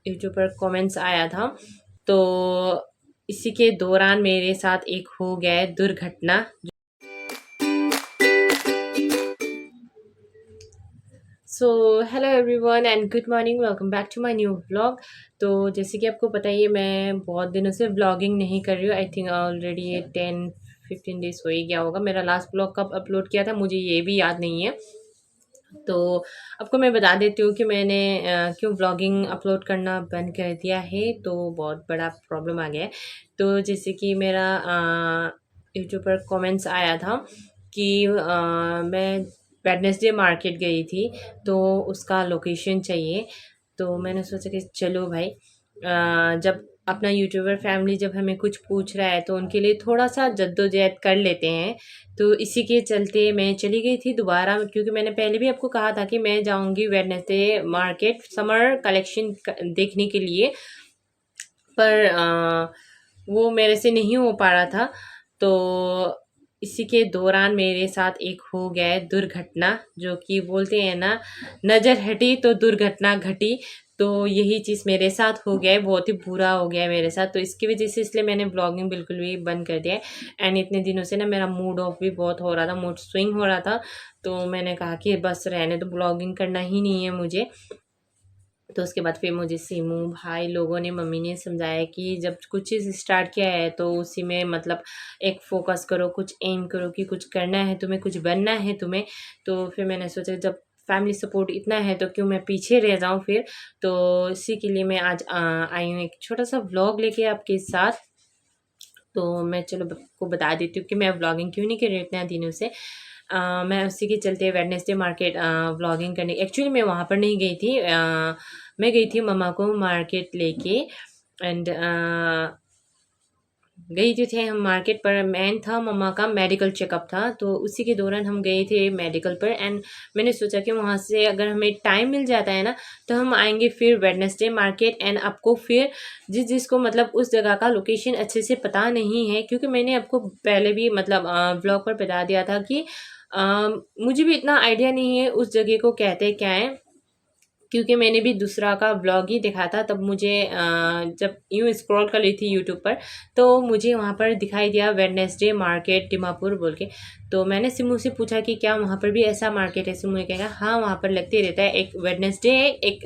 YouTube पर comments आया था। तो इसी के दौरान मेरे साथ एक हो गया है दुर्घटना। So hello everyone and good morning, welcome back to my new vlog. तो जैसे कि आपको पता ही है, मैं बहुत दिनों से व्लॉगिंग नहीं कर रही हूँ। आई थिंक ऑलरेडी ये 10-15 डेज हो ही गया होगा। मेरा लास्ट व्लॉग कब अपलोड किया था मुझे ये भी याद नहीं है। तो आपको मैं बता देती हूँ कि मैंने क्यों व्लॉगिंग अपलोड करना बंद कर दिया है। तो बहुत बड़ा प्रॉब्लम आ गया है। तो जैसे कि मेरा यूट्यूब पर कमेंट्स आया था कि मैं वेडनेसडे मार्केट गई थी, तो उसका लोकेशन चाहिए। तो मैंने सोचा कि चलो भाई, जब अपना यूट्यूबर फैमिली जब हमें कुछ पूछ रहा है तो उनके लिए थोड़ा सा जद्दोजहद कर लेते हैं। तो इसी के चलते मैं चली गई थी दोबारा, क्योंकि मैंने पहले भी आपको कहा था कि मैं जाऊंगी वेडनेसडे मार्केट समर कलेक्शन देखने के लिए। पर वो मेरे से नहीं हो पा रहा था। तो इसी के दौरान मेरे साथ एक हो गया है दुर्घटना, जो कि बोलते हैं ना, नज़र हटी तो दुर्घटना घटी। तो यही चीज़ मेरे साथ हो गया है, बहुत ही बुरा हो गया है मेरे साथ। तो इसकी वजह से इसलिए मैंने ब्लॉगिंग बिल्कुल भी बंद कर दिया है। एंड इतने दिनों से ना मेरा मूड ऑफ भी बहुत हो रहा था, मूड स्विंग हो रहा था। तो मैंने कहा कि बस रहने तो, ब्लॉगिंग करना ही नहीं है मुझे। तो उसके बाद फिर मुझे सीमू भाई लोगों ने, मम्मी ने समझाया कि जब कुछ चीज़ स्टार्ट किया है तो उसी में मतलब एक फोकस करो, कुछ एम करो कि कुछ करना है तुम्हें, कुछ बनना है तुम्हें। तो फिर मैंने सोचा जब फैमिली सपोर्ट इतना है तो क्यों मैं पीछे रह जाऊं फिर। तो इसी के लिए मैं आज आई हूँ एक छोटा सा व्लॉग लेके आपके साथ। तो मैं चलो आपको बता देती हूँ कि मैं व्लॉगिंग क्यों नहीं कर रही हूँ इतने दिनों से। मैं उसी के चलते वेडनेसडे मार्केट व्लॉगिंग करने, एक्चुअली मैं वहाँ पर नहीं गई थी। मैं गई थी मम्मा को मार्केट लेके। एंड गई थे हम मार्केट पर। मैन था मम्मा का मेडिकल चेकअप था, तो उसी के दौरान हम गए थे मेडिकल पर। एंड मैंने सोचा कि वहाँ से अगर हमें टाइम मिल जाता है ना, तो हम आएंगे फिर वेडनेसडे मार्केट। एंड आपको फिर जिसको मतलब उस जगह का लोकेशन अच्छे से पता नहीं है, क्योंकि मैंने आपको पहले भी मतलब ब्लॉग पर बता दिया था कि मुझे भी इतना आइडिया नहीं है उस जगह को कहते क्या है, क्योंकि मैंने भी दूसरा का ब्लॉग ही देखा था। तब मुझे जब यूँ स्क्रॉल कर रही थी यूट्यूब पर, तो मुझे वहाँ पर दिखाई दिया वेडनेसडे मार्केट दिमापुर बोल के। तो मैंने सिमू से पूछा कि क्या वहाँ पर भी ऐसा मार्केट है। सिमू ने कहा हाँ वहाँ पर लगते रहता है, एक वेडनेसडे है, एक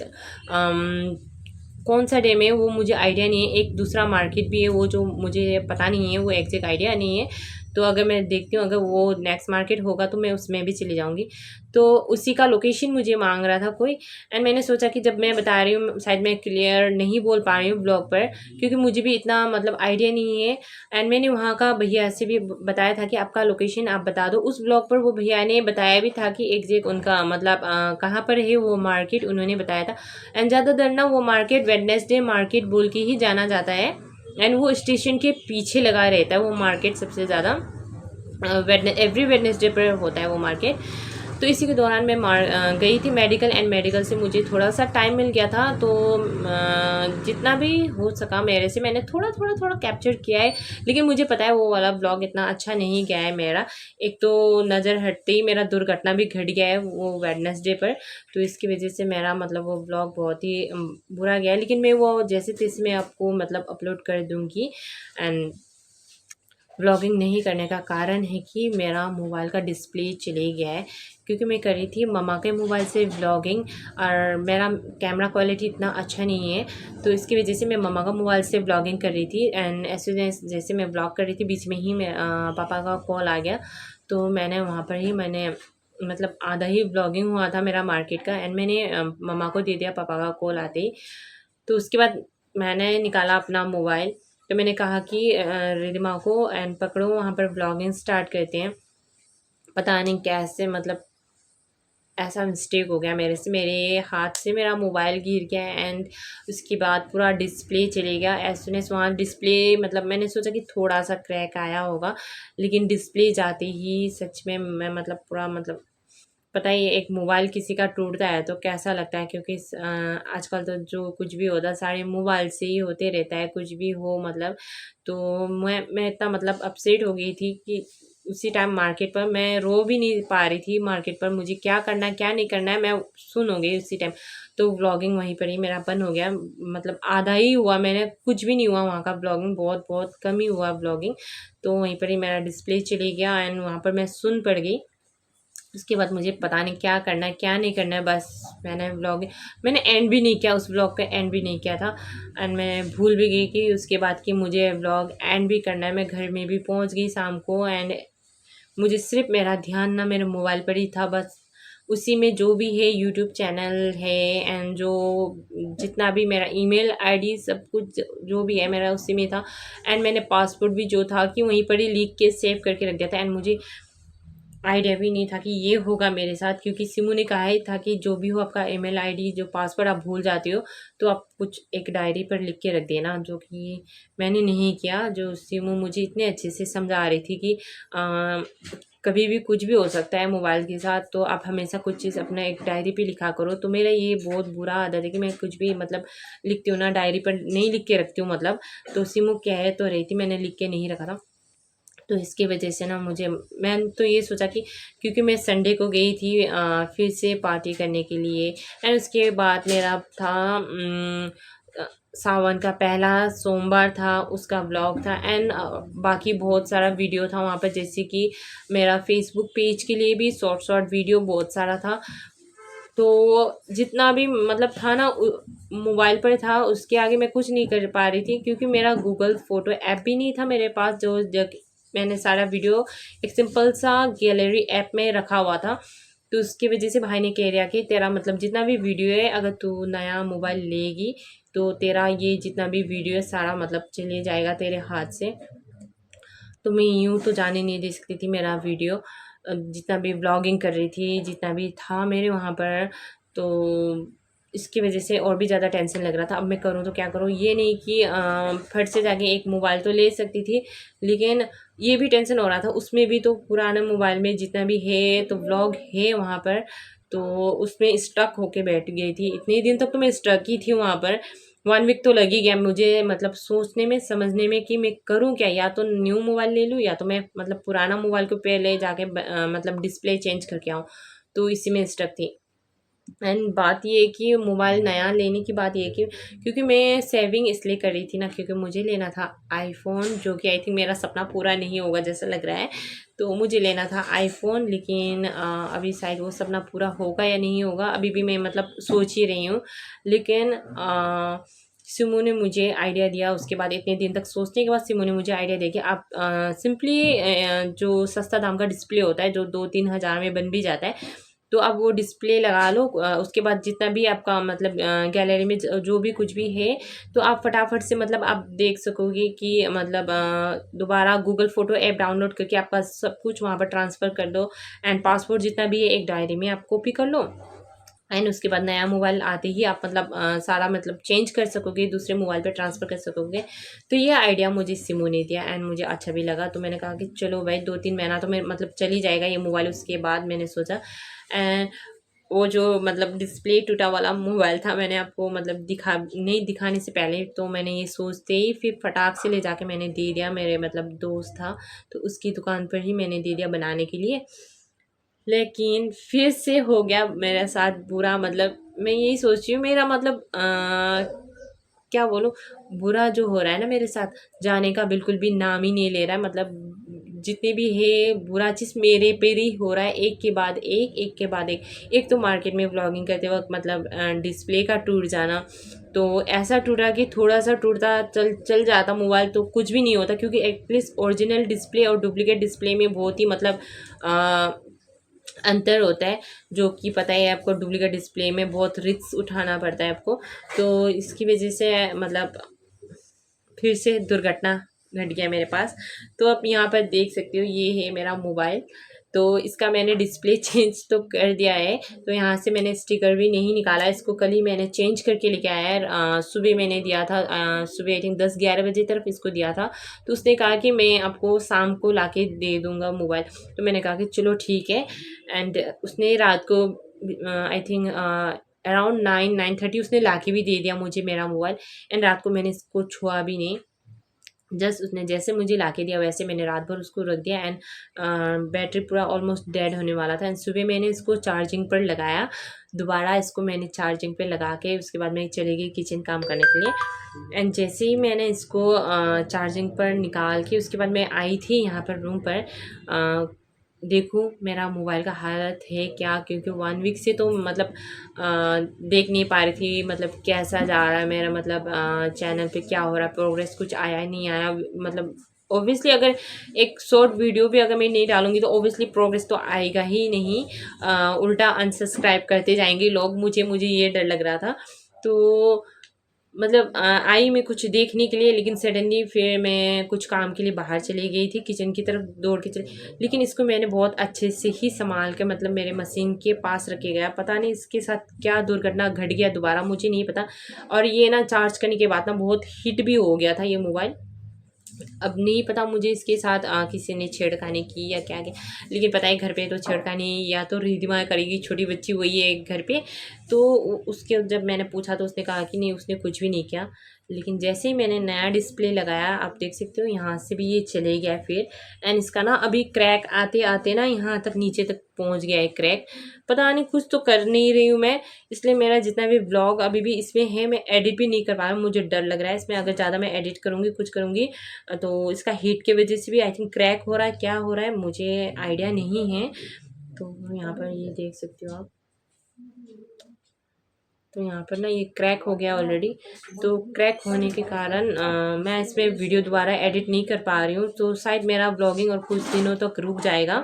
कौन सा डे में वो मुझे आइडिया नहीं है, एक दूसरा मार्केट भी है वो जो मुझे पता नहीं है, वो एग्जैक्ट आइडिया नहीं है। तो अगर मैं देखती हूँ, अगर वो नेक्स्ट मार्केट होगा तो मैं उसमें भी चली जाऊँगी। तो उसी का लोकेशन मुझे मांग रहा था कोई। एंड मैंने सोचा कि जब मैं बता रही हूँ शायद मैं क्लियर नहीं बोल पा रही हूँ ब्लॉग पर, क्योंकि मुझे भी इतना मतलब आइडिया नहीं है। एंड मैंने वहाँ का भैया से भी बताया था कि आपका लोकेशन आप बता दो। उस ब्लॉग पर वो भैया ने बताया भी था कि एग्जैक्ट उनका मतलब कहाँ पर है वो मार्केट, उन्होंने बताया था। एंड ज़्यादातर ना वो मार्केट वेडनेसडे मार्केट बोल के ही जाना जाता है। एंड वो स्टेशन के पीछे लगा रहता है वो मार्केट, सबसे ज़्यादा एवरी वेडनेसडे पर होता है वो मार्केट। तो इसी के दौरान मैं गई थी मेडिकल। एंड मेडिकल से मुझे थोड़ा सा टाइम मिल गया था, तो जितना भी हो सका मेरे से मैंने थोड़ा कैप्चर किया है। लेकिन मुझे पता है वो वाला ब्लॉग इतना अच्छा नहीं गया है मेरा। एक तो नज़र हटते ही मेरा दुर्घटना भी घट गया है वो वेडनेसडे पर। तो इसकी वजह से मेरा मतलब वो ब्लॉग बहुत ही बुरा गया है। लेकिन मैं वो जैसे तैसे मैं आपको मतलब अपलोड कर दूँगी। एंड व्लॉगिंग नहीं करने का कारण है कि मेरा मोबाइल का डिस्प्ले चले गया है, क्योंकि मैं करी थी मम्मा के मोबाइल से व्लॉगिंग, और मेरा कैमरा क्वालिटी इतना अच्छा नहीं है। तो इसकी वजह से मैं मम्मा का मोबाइल से व्लॉगिंग कर रही थी। एंड ऐसे जैसे मैं व्लॉग कर रही थी, बीच में ही मैं पापा का कॉल आ गया। तो मैंने वहाँ पर ही मैंने मतलब आधा ही व्लॉगिंग हुआ था मेरा मार्केट का। एंड मैंने मम्मा को दे दिया पापा का कॉल आते ही। तो उसके बाद मैंने निकाला अपना मोबाइल। तो मैंने कहा कि रिदिमा को एंड पकड़ो, वहाँ पर ब्लॉगिंग स्टार्ट करते हैं। पता नहीं कैसे मतलब ऐसा मिस्टेक हो गया मेरे से, मेरे हाथ से मेरा मोबाइल गिर गया। एंड उसके बाद पूरा डिस्प्ले चले गया। एज सुन एज वहाँ डिस्प्ले मतलब मैंने सोचा कि थोड़ा सा क्रैक आया होगा, लेकिन डिस्प्ले जाते ही सच में मैं मतलब पूरा मतलब, पता ही है, एक मोबाइल किसी का टूटता है तो कैसा लगता है। क्योंकि आजकल तो जो कुछ भी होता है सारे मोबाइल से ही होते रहता है, कुछ भी हो मतलब। तो मैं इतना मतलब अपसेट हो गई थी कि उसी टाइम मार्केट पर मैं रो भी नहीं पा रही थी मार्केट पर, मुझे क्या करना है क्या नहीं करना है मैं सुन हो गई उसी टाइम। तो व्लॉगिंग वहीं पर ही मेरा बंद हो गया, मतलब आधा ही हुआ, मैंने कुछ भी नहीं हुआ वहाँ का व्लॉगिंग, बहुत बहुत कम ही हुआ व्लॉगिंग। तो वहीं पर ही मेरा डिस्प्ले चले गया एंड वहाँ पर मैं सुन पड़ गई। उसके बाद मुझे पता नहीं क्या करना है क्या नहीं करना है, बस मैंने एंड भी नहीं किया, उस व्लॉग का एंड भी नहीं किया था। एंड मैं भूल भी गई कि उसके बाद कि मुझे व्लॉग एंड भी करना है। मैं घर में भी पहुंच गई शाम को एंड मुझे सिर्फ मेरा ध्यान ना मेरे मोबाइल पर ही था, बस उसी में जो भी है यूट्यूब चैनल है एंड जो जितना भी मेरा ईमेल आईडी सब कुछ जो भी है मेरा उसी में था। एंड मैंने पासपोर्ट भी जो था कि वहीं पर ही लिख के सेव करके रख दिया था। एंड मुझे आइडिया भी नहीं था कि ये होगा मेरे साथ, क्योंकि सिमू ने कहा ही था कि जो भी हो आपका ईमेल आईडी जो पासवर्ड आप भूल जाते हो तो आप कुछ एक डायरी पर लिख के रख देना, जो कि मैंने नहीं किया। जो सिमू मुझे इतने अच्छे से समझा रही थी कि कभी भी कुछ भी हो सकता है मोबाइल के साथ, तो आप हमेशा कुछ चीज़ अपना एक डायरी पे लिखा करो। तो मेरा ये बहुत बुरा आदत है कि मैं कुछ भी मतलब लिखती हूँ ना डायरी पर नहीं लिख के रखती हूँ मतलब। तो सिमू कह तो रही थी, मैंने लिख के नहीं रखा था। तो इसकी वजह से ना मुझे मैंने तो ये सोचा कि क्योंकि मैं संडे को गई थी फिर से पार्टी करने के लिए। एंड उसके बाद मेरा था सावन का पहला सोमवार था, उसका ब्लॉग था। एंड बाकी बहुत सारा वीडियो था वहाँ पर, जैसे कि मेरा फेसबुक पेज के लिए भी शॉर्ट शॉर्ट वीडियो बहुत सारा था। तो जितना भी मतलब था ना मोबाइल पर था, उसके आगे मैं कुछ नहीं कर पा रही थी, क्योंकि मेरा गूगल फ़ोटो ऐप भी नहीं था मेरे पास, जो जब मैंने सारा वीडियो एक सिंपल सा गैलरी ऐप में रखा हुआ था। तो उसकी वजह से भाई ने कह दिया कि तेरा मतलब जितना भी वीडियो है, अगर तू नया मोबाइल लेगी तो तेरा ये जितना भी वीडियो है सारा मतलब चले जाएगा तेरे हाथ से। तो मैं यूँ तो जाने नहीं दे सकती थी मेरा वीडियो, जितना भी ब्लॉगिंग कर रही थी जितना भी था मेरे वहाँ पर। तो इसकी वजह से और भी ज़्यादा टेंशन लग रहा था, अब मैं करूँ तो क्या करूँ। ये नहीं कि फट से जाके एक मोबाइल तो ले सकती थी, लेकिन ये भी टेंशन हो रहा था उसमें भी, तो पुराने मोबाइल में जितना भी है तो व्लॉग है वहाँ पर, तो उसमें स्टक होके बैठ गई थी। इतने दिन तक तो मैं स्टक ही थी वहाँ पर, 1 वीक तो लग ही गया मुझे मतलब सोचने में समझने में कि मैं करूँ क्या, या तो न्यू मोबाइल ले लूँ या तो मैं मतलब पुराना मोबाइल को पहले जाके मतलब डिस्प्ले चेंज करके आऊँ। तो इसी में स्टक थी। एंड बात ये है कि मोबाइल नया लेने की बात ये है कि क्योंकि मैं सेविंग इसलिए कर रही थी ना, क्योंकि मुझे लेना था आईफ़ोन, जो कि आई थिंक मेरा सपना पूरा नहीं होगा जैसा लग रहा है। तो मुझे लेना था आईफ़ोन, लेकिन अभी शायद वो सपना पूरा होगा या नहीं होगा, अभी भी मैं मतलब सोच ही रही हूँ। लेकिन सिमू ने मुझे आइडिया दिया, उसके बाद इतने दिन तक सोचने के बाद सिमू ने मुझे आइडिया दिया कि आप सिंपली जो सस्ता दाम का डिस्प्ले होता है जो 2-3 हज़ार में बन भी जाता है, तो आप वो डिस्प्ले लगा लो। उसके बाद जितना भी आपका मतलब गैलरी में जो भी कुछ भी है, तो आप फटाफट से मतलब आप देख सकोगे कि मतलब दोबारा गूगल फ़ोटो ऐप डाउनलोड करके आपका सब कुछ वहाँ पर ट्रांसफ़र कर दो। एंड पासपोर्ट जितना भी है एक डायरी में आप कॉपी कर लो। एंड उसके बाद नया मोबाइल आते ही आप मतलब सारा मतलब चेंज कर सकोगे, दूसरे मोबाइल पे ट्रांसफ़र कर सकोगे। तो ये आइडिया मुझे सिमू ने दिया एंड मुझे अच्छा भी लगा। तो मैंने कहा कि चलो भाई 2-3 महीना तो मैं मतलब चल ही जाएगा ये मोबाइल। उसके बाद मैंने सोचा एंड वो जो मतलब डिस्प्ले टूटा वाला मोबाइल था, मैंने आपको मतलब दिखाने से पहले तो मैंने ये सोचते ही फिर फटाक से ले जाके मैंने दे दिया। मेरे मतलब दोस्त था तो उसकी दुकान पर ही मैंने दे दिया बनाने के लिए। लेकिन फिर से हो गया मेरे साथ बुरा, मतलब मैं यही सोच रही हूँ मेरा मतलब क्या बोलूँ, बुरा जो हो रहा है ना मेरे साथ, जाने का बिल्कुल भी नाम ही नहीं ले रहा है। मतलब जितने भी है बुरा चीज़ मेरे पे ही हो रहा है, एक के बाद एक के बाद एक। एक तो मार्केट में व्लॉगिंग करते वक्त मतलब डिस्प्ले का टूट जाना, तो ऐसा टूटा कि थोड़ा सा टूटता चल चल जाता मोबाइल तो कुछ भी नहीं होता, क्योंकि एटलीस्ट ओरिजिनल डिस्प्ले और डुप्लीकेट डिस्प्ले में बहुत ही मतलब अंतर होता है, जो कि पता है आपको। डुप्लीकेट डिस्प्ले में बहुत रिस्क उठाना पड़ता है आपको। तो इसकी वजह से मतलब फिर से दुर्घटना घट गया मेरे पास। तो आप यहाँ पर देख सकते हो ये है मेरा मोबाइल। तो इसका मैंने डिस्प्ले चेंज तो कर दिया है, तो यहाँ से मैंने स्टिकर भी नहीं निकाला, इसको कल ही मैंने चेंज करके लेके आया है। सुबह मैंने दिया था, सुबह आई थिंक 10-11 बजे तरफ इसको दिया था। तो उसने कहा कि मैं आपको शाम को लाके दे दूँगा मोबाइल। तो मैंने कहा कि चलो ठीक है। एंड उसने रात को आई थिंक अराउंड 9-9:30 उसने लाके भी दे दिया मुझे मेरा मोबाइल। एंड रात को मैंने इसको छुआ भी नहीं। जस्ट उसने जैसे मुझे ला के दिया वैसे मैंने रात भर उसको रख दिया एंड बैटरी पूरा ऑलमोस्ट डेड होने वाला था एंड सुबह मैंने इसको चार्जिंग पर लगाया। दोबारा इसको मैंने चार्जिंग पे लगा के उसके बाद मैं चली गई किचन काम करने के लिए एंड जैसे ही मैंने इसको चार्जिंग पर निकाल के उसके बाद मैं आई थी यहाँ पर रूम पर देखूँ मेरा मोबाइल का हालत है क्या, क्योंकि 1 वीक से तो मतलब देख नहीं पा रही थी मतलब कैसा जा रहा है मेरा मतलब चैनल पे क्या हो रहा है, प्रोग्रेस कुछ आया नहीं आया। मतलब ऑब्वियसली अगर एक शॉर्ट वीडियो भी अगर मैं नहीं डालूंगी तो ऑब्वियसली प्रोग्रेस तो आएगा ही नहीं, उल्टा अनसब्सक्राइब करते जाएंगे लोग। मुझे ये डर लग रहा था। तो मतलब आई मैं कुछ देखने के लिए, लेकिन सडनली फिर मैं कुछ काम के लिए बाहर चली गई थी, किचन की तरफ दौड़ के चली। लेकिन इसको मैंने बहुत अच्छे से ही संभाल के मतलब मेरे मशीन के पास रखे गया। पता नहीं इसके साथ क्या दुर्घटना घट गया दोबारा, मुझे नहीं पता। और ये ना चार्ज करने के बाद ना बहुत हिट भी हो गया था ये मोबाइल। अब नहीं पता मुझे इसके साथ किसी ने छेड़खानी की या क्या किया, लेकिन पता है घर पे तो छेड़खानी या तो रिधिमा करेगी, छोटी बच्ची वही है घर पे। तो उसके जब मैंने पूछा तो उसने कहा कि नहीं उसने कुछ भी नहीं किया। लेकिन जैसे ही मैंने नया डिस्प्ले लगाया आप देख सकते हो यहाँ से भी ये चले गया फिर। एंड इसका ना अभी क्रैक आते आते ना यहाँ तक नीचे तक पहुँच गया है क्रैक। पता नहीं कुछ तो कर नहीं रही हूँ मैं, इसलिए मेरा जितना भी व्लॉग अभी भी इसमें है मैं एडिट भी नहीं कर पा रहा हूँ। मुझे डर लग रहा है इसमें अगर ज़्यादा मैं एडिट करूँगी कुछ करूँगी तो इसका हीट की वजह से भी आई थिंक क्रैक हो रहा है, क्या हो रहा है मुझे आइडिया नहीं है। तो यहाँ पर ये देख सकते हो आप, तो यहाँ पर ना ये क्रैक हो गया ऑलरेडी। तो क्रैक होने के कारण मैं इसमें वीडियो दोबारा एडिट नहीं कर पा रही हूँ, तो शायद मेरा ब्लॉगिंग और कुछ दिनों तक रुक जाएगा।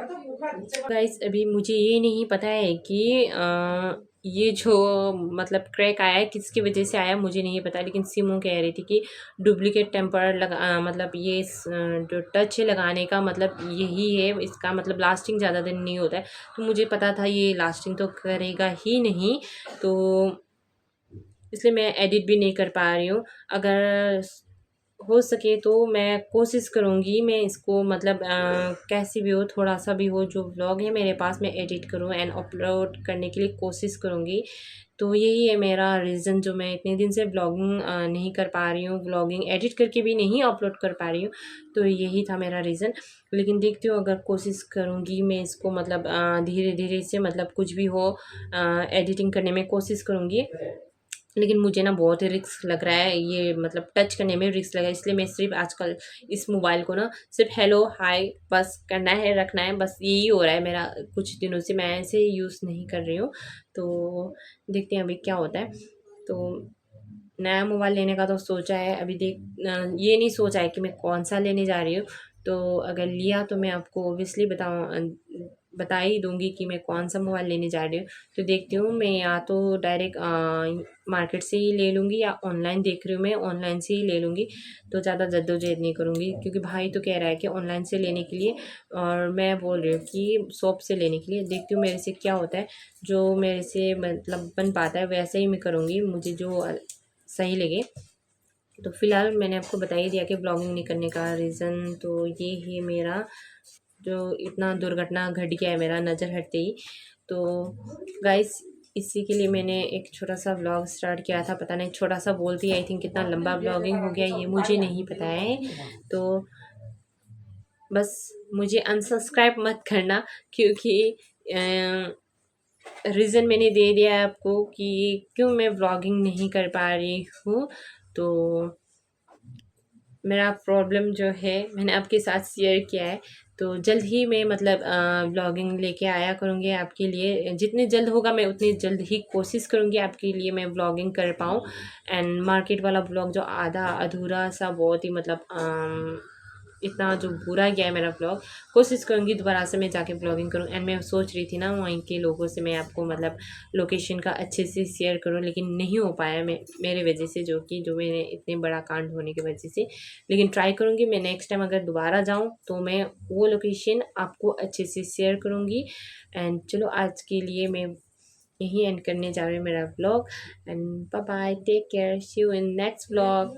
गाइस अभी मुझे ये नहीं पता है कि ये जो मतलब क्रैक आया है किसकी वजह से आया मुझे नहीं पता, लेकिन सिमो कह रही थी कि डुप्लीकेट टेम्पर लगा मतलब ये जो टच है लगाने का मतलब यही है, इसका मतलब लास्टिंग ज़्यादा दिन नहीं होता है। तो मुझे पता था ये लास्टिंग तो करेगा ही नहीं, तो इसलिए मैं एडिट भी नहीं कर पा रही हूँ। अगर हो सके तो मैं कोशिश करूँगी मैं इसको मतलब कैसी भी हो थोड़ा सा भी हो जो व्लॉग है मेरे पास मैं एडिट करूँ एंड अपलोड करने के लिए कोशिश करूँगी। तो यही है मेरा रीज़न जो मैं इतने दिन से व्लॉगिंग नहीं कर पा रही हूँ, व्लॉगिंग एडिट करके भी नहीं अपलोड कर पा रही हूँ। तो यही था मेरा रीज़न। लेकिन देखती हूँ अगर कोशिश करूँगी मैं इसको मतलब धीरे धीरे से मतलब कुछ भी हो एडिटिंग करने में कोशिश करूँगी। लेकिन मुझे ना बहुत ही रिस्क लग रहा है ये मतलब टच करने में रिस्क लग रहा है, इसलिए मैं सिर्फ आजकल इस मोबाइल को ना सिर्फ हेलो हाय बस करना है रखना है, बस यही हो रहा है मेरा। कुछ दिनों से मैं ऐसे यूज़ नहीं कर रही हूँ। तो देखते हैं अभी क्या होता है। तो नया मोबाइल लेने का तो सोचा है अभी ये नहीं सोचा है कि मैं कौन सा लेने जा रही हूँ। तो अगर लिया तो मैं आपको ओबियसली बता ही दूँगी कि मैं कौन सा मोबाइल लेने जा रही हूँ। तो देखती हूँ मैं या तो डायरेक्ट मार्केट से ही ले लूँगी या ऑनलाइन देख रही हूँ मैं ऑनलाइन से ही ले लूँगी। तो ज़्यादा जद्दोजहद नहीं करूँगी क्योंकि भाई तो कह रहा है कि ऑनलाइन से लेने के लिए, और मैं बोल रही हूँ कि शॉप से लेने के लिए। देखती हूँ मेरे से क्या होता है, जो मेरे से मतलब बन पाता है वैसे ही मैं करूँगी, मुझे जो सही लगे। तो फ़िलहाल मैंने आपको बता ही दिया कि ब्लॉगिंग नहीं करने का रीज़न तो ये ही मेरा जो इतना दुर्घटना घट गया है मेरा नज़र हटते ही। तो गाइस इसी के लिए मैंने एक छोटा सा व्लॉग स्टार्ट किया था। पता नहीं छोटा सा बोलती आई थिंक कितना लंबा ब्लॉगिंग हो गया ये मुझे नहीं पता है। तो बस मुझे अनसब्सक्राइब मत करना क्योंकि रीज़न मैंने दे दिया है आपको कि क्यों मैं व्लॉगिंग नहीं कर पा रही हूँ। तो मेरा प्रॉब्लम जो है मैंने आपके साथ शेयर किया है। तो जल्द ही मैं मतलब व्लॉगिंग लेके आया करूँगी आपके लिए, जितने जल्द होगा मैं उतनी जल्द ही कोशिश करूँगी आपके लिए मैं व्लॉगिंग कर पाऊँ। एंड मार्केट वाला व्लॉग जो आधा अधूरा सा बहुत ही मतलब इतना जो बुरा गया है मेरा व्लॉग, कोशिश करूँगी दोबारा से मैं जाके व्लॉगिंग करूँ। एंड मैं सोच रही थी ना वहीं के लोगों से मैं आपको मतलब लोकेशन का अच्छे से शेयर करूँ, लेकिन नहीं हो पाया मेरे वजह से, जो मैंने इतने बड़ा कांड होने की वजह से। लेकिन ट्राई करूँगी मैं नेक्स्ट टाइम अगर दोबारा जाऊँ तो मैं वो लोकेशन आपको अच्छे से शेयर करूँगी। एंड चलो आज के लिए मैं यही एंड करने जा रही हूँ मेरा vlog. And bye bye, take care, see you in next vlog.